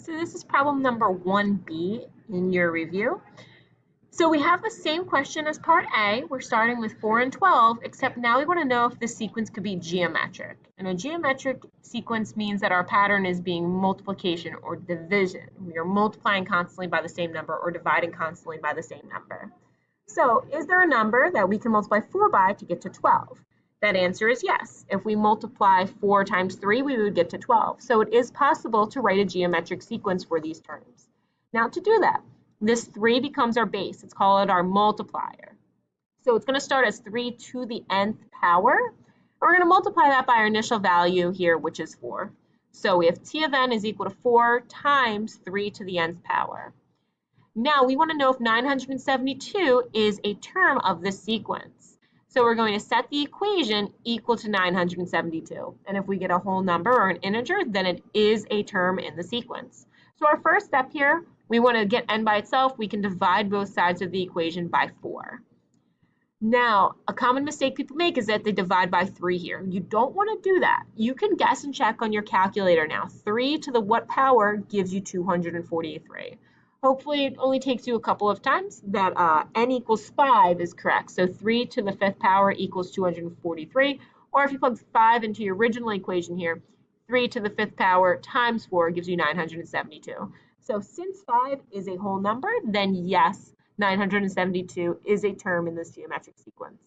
So this is problem number 1B in your review. So we have the same question as part A. We're starting with 4 and 12, except now we want to know if the sequence could be geometric. And a geometric sequence means that our pattern is being multiplication or division. We are multiplying constantly by the same number or dividing constantly by the same number. So is there a number that we can multiply 4 by to get to 12? That answer is yes. If we multiply 4 times 3, we would get to 12. So it is possible to write a geometric sequence for these terms. Now to do that, this 3 becomes our base. Let's call it our multiplier. So it's going to start as 3 to the nth power. We're going to multiply that by our initial value here, which is 4. So we have t of n is equal to 4 times 3 to the nth power. Now we want to know if 972 is a term of this sequence. So we're going to set the equation equal to 972. And if we get a whole number or an integer, then it is a term in the sequence. So our first step here, we want to get n by itself. We can divide both sides of the equation by 4. Now, a common mistake people make is that they divide by 3 here. You don't want to do that. You can guess and check on your calculator now. 3 to the what power gives you 243. Hopefully it only takes you a couple of times that n equals 5 is correct. So 3 to the 5th power equals 243. Or if you plug 5 into your original equation here, 3 to the 5th power times 4 gives you 972. So since 5 is a whole number, then yes, 972 is a term in this geometric sequence.